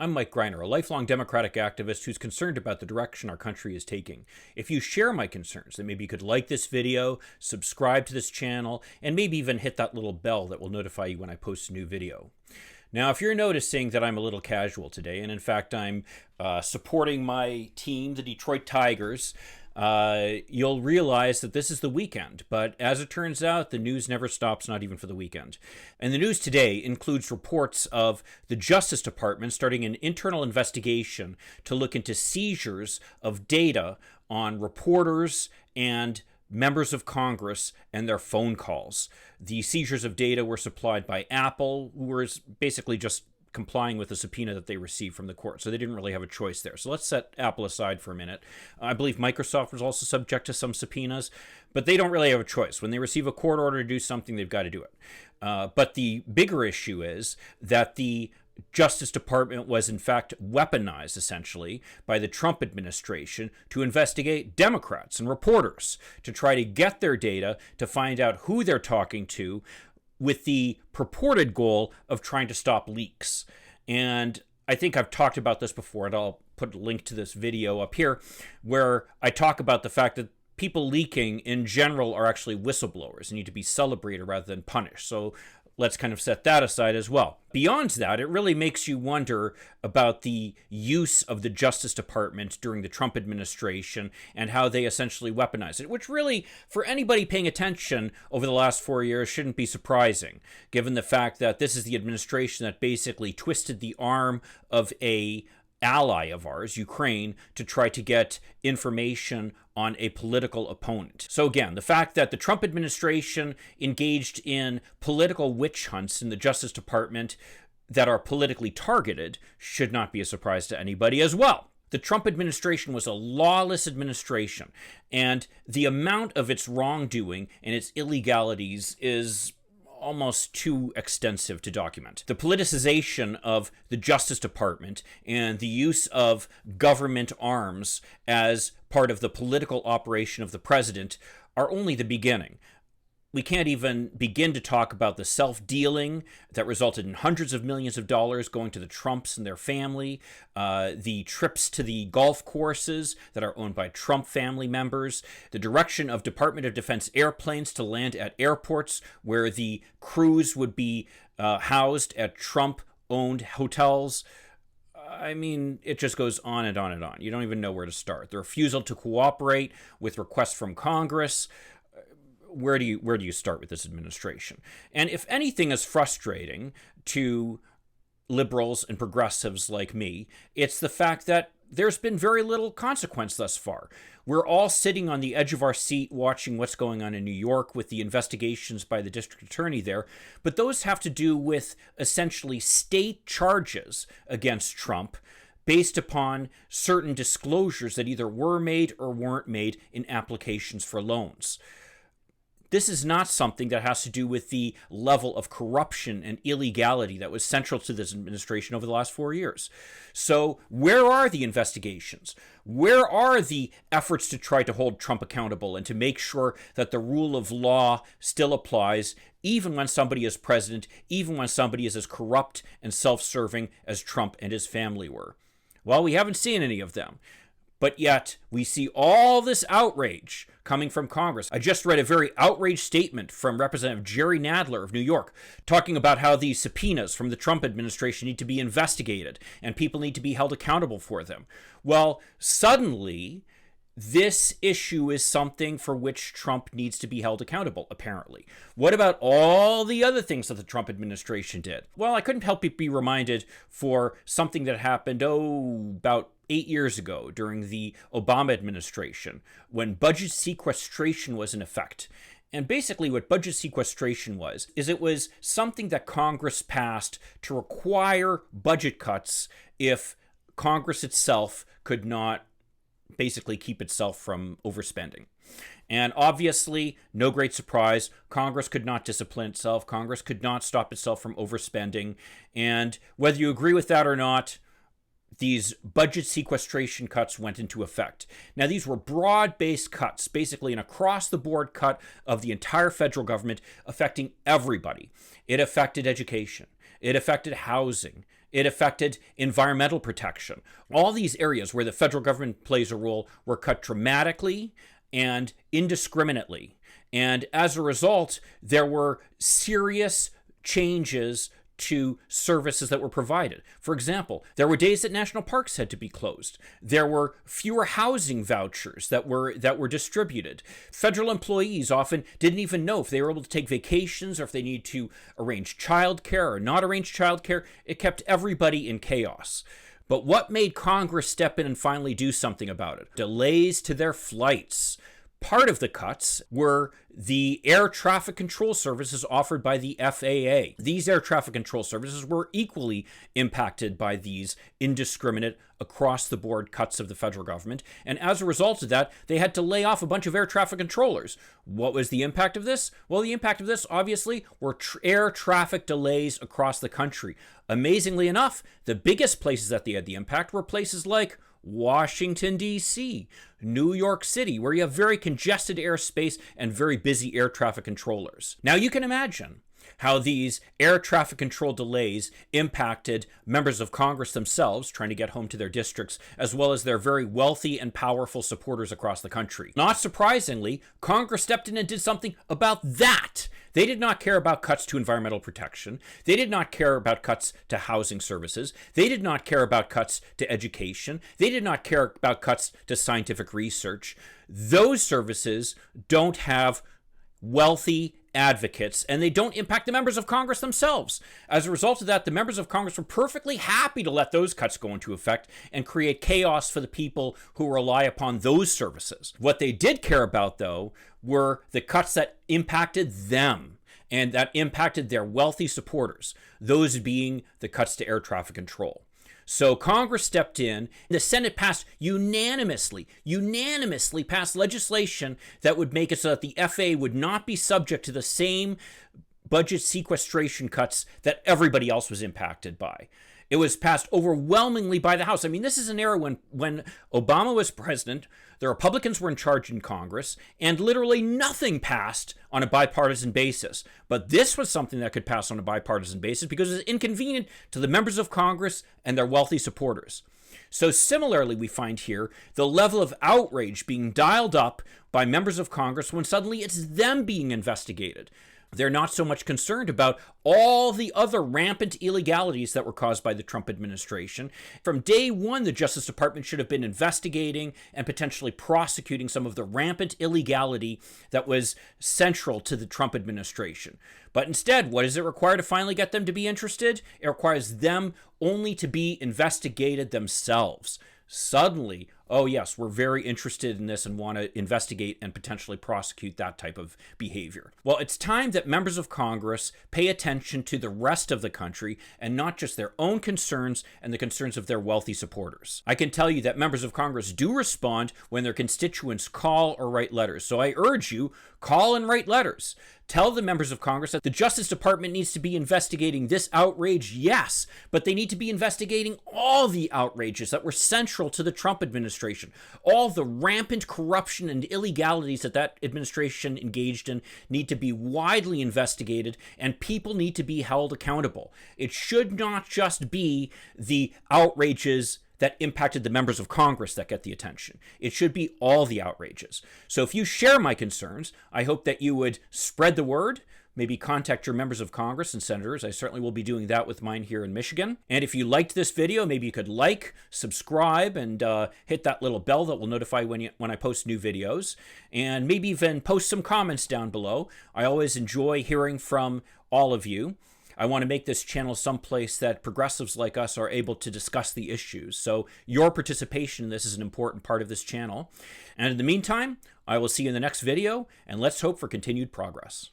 I'm Mike Greiner, a lifelong Democratic activist who's concerned about the direction our country is taking. If you share my concerns, then maybe you could like this video, subscribe to this channel, and maybe even hit that little bell that will notify you when I post a new video. Now, if you're noticing that I'm a little casual today, and in fact I'm supporting my team, the Detroit Tigers, you'll realize that this is the weekend. But as it turns out, the news never stops, not even for the weekend. And the news today includes reports of the Justice Department starting an internal investigation to look into seizures of data on reporters and members of Congress and their phone calls. The seizures of data were supplied by Apple, who was basically just complying with the subpoena that they received from the court. So they didn't really have a choice there. So let's set Apple aside for a minute. I believe Microsoft was also subject to some subpoenas, but they don't really have a choice. When they receive a court order to do something, they've got to do it. But the bigger issue is that the Justice Department was in fact weaponized essentially by the Trump administration to investigate Democrats and reporters to try to get their data to find out who they're talking to with the purported goal of trying to stop leaks. And I think I've talked about this before, and I'll put a link to this video up here where I talk about the fact that people leaking in general are actually whistleblowers and need to be celebrated rather than punished. So let's kind of set that aside as well. Beyond that, it really makes you wonder about the use of the Justice Department during the Trump administration and how they essentially weaponized it, which really, for anybody paying attention over the last 4 years, shouldn't be surprising, given the fact that this is the administration that basically twisted the arm of a ally of ours, Ukraine, to try to get information on a political opponent. So again, the fact that the Trump administration engaged in political witch hunts in the Justice Department that are politically targeted should not be a surprise to anybody as well. The Trump administration was a lawless administration, and the amount of its wrongdoing and its illegalities is almost too extensive to document. The politicization of the Justice Department and the use of government arms as part of the political operation of the president are only the beginning. We can't even begin to talk about the self-dealing that resulted in hundreds of millions of dollars going to the Trumps and their family, the trips to the golf courses that are owned by Trump family members, the direction of Department of Defense airplanes to land at airports where the crews would be housed at Trump-owned hotels. I mean, it just goes on and on and on. You don't even know where to start. The refusal to cooperate with requests from Congress. Where do you start with this administration? And if anything is frustrating to liberals and progressives like me, it's the fact that there's been very little consequence thus far. We're all sitting on the edge of our seat watching what's going on in New York with the investigations by the district attorney there, but those have to do with essentially state charges against Trump based upon certain disclosures that either were made or weren't made in applications for loans. This is not something that has to do with the level of corruption and illegality that was central to this administration over the last 4 years. So where are the investigations? Where are the efforts to try to hold Trump accountable and to make sure that the rule of law still applies, even when somebody is president, even when somebody is as corrupt and self-serving as Trump and his family were? Well, we haven't seen any of them. But yet, we see all this outrage coming from Congress. I just read a very outraged statement from Representative Jerry Nadler of New York, talking about how the subpoenas from the Trump administration need to be investigated and people need to be held accountable for them. Well, suddenly, this issue is something for which Trump needs to be held accountable, apparently. What about all the other things that the Trump administration did? Well, I couldn't help but be reminded for something that happened, about 8 years ago during the Obama administration, when budget sequestration was in effect. And basically what budget sequestration was, is it was something that Congress passed to require budget cuts if Congress itself could not basically keep itself from overspending. And obviously, no great surprise, Congress could not discipline itself. Congress could not stop itself from overspending. And whether you agree with that or not, these budget sequestration cuts went into effect. Now, these were broad-based cuts, basically an across-the-board cut of the entire federal government, affecting everybody. It affected education. It affected housing. It affected environmental protection. All these areas where the federal government plays a role were cut dramatically and indiscriminately. And as a result, there were serious changes to services that were provided. For example, there were days that national parks had to be closed. There were fewer housing vouchers that were distributed. Federal employees often didn't even know if they were able to take vacations or if they needed to arrange childcare or not arrange childcare. It kept everybody in chaos. But what made Congress step in and finally do something about it? Delays to their flights. Part of the cuts were the air traffic control services offered by the FAA. These air traffic control services were equally impacted by these indiscriminate, across-the-board cuts of the federal government, and as a result of that, they had to lay off a bunch of air traffic controllers. What was the impact of this? Well, the impact of this, obviously, were air traffic delays across the country. Amazingly enough, the biggest places that they had the impact were places like Washington, D.C., New York City, where you have very congested airspace and very busy air traffic controllers. Now you can imagine how these air traffic control delays impacted members of Congress themselves trying to get home to their districts, as well as their very wealthy and powerful supporters across the country. Not surprisingly, Congress stepped in and did something about that. They did not care about cuts to environmental protection. They did not care about cuts to housing services. They did not care about cuts to education. They did not care about cuts to scientific research. Those services don't have wealthy advocates, and they don't impact the members of Congress themselves. As a result of that, the members of Congress were perfectly happy to let those cuts go into effect and create chaos for the people who rely upon those services. What they did care about, though, were the cuts that impacted them and that impacted their wealthy supporters, those being the cuts to air traffic control. So Congress stepped in. The Senate passed unanimously passed legislation that would make it so that the FAA would not be subject to the same budget sequestration cuts that everybody else was impacted by. It was passed overwhelmingly by the House. I mean, this is an era when Obama was president, the Republicans were in charge in Congress, and literally nothing passed on a bipartisan basis. But this was something that could pass on a bipartisan basis because it's inconvenient to the members of Congress and their wealthy supporters. So similarly, we find here the level of outrage being dialed up by members of Congress when suddenly it's them being investigated. They're not so much concerned about all the other rampant illegalities that were caused by the Trump administration. From day one, the Justice Department should have been investigating and potentially prosecuting some of the rampant illegality that was central to the Trump administration. But instead, what does it require to finally get them to be interested? It requires them only to be investigated themselves. Suddenly, oh yes, we're very interested in this and want to investigate and potentially prosecute that type of behavior. Well, it's time that members of Congress pay attention to the rest of the country and not just their own concerns and the concerns of their wealthy supporters. I can tell you that members of Congress do respond when their constituents call or write letters. So I urge you, call and write letters. Tell the members of Congress that the Justice Department needs to be investigating this outrage, yes, but they need to be investigating all the outrages that were central to the Trump administration. All the rampant corruption and illegalities that administration engaged in need to be widely investigated, and people need to be held accountable. It should not just be the outrages that impacted the members of Congress that get the attention. It should be all the outrages. So if you share my concerns, I hope that you would spread the word, maybe contact your members of Congress and senators. I certainly will be doing that with mine here in Michigan. And if you liked this video, maybe you could like, subscribe, and hit that little bell that will notify when I post new videos. And maybe even post some comments down below. I always enjoy hearing from all of you. I want to make this channel someplace that progressives like us are able to discuss the issues. So your participation in this is an important part of this channel. And in the meantime, I will see you in the next video, and let's hope for continued progress.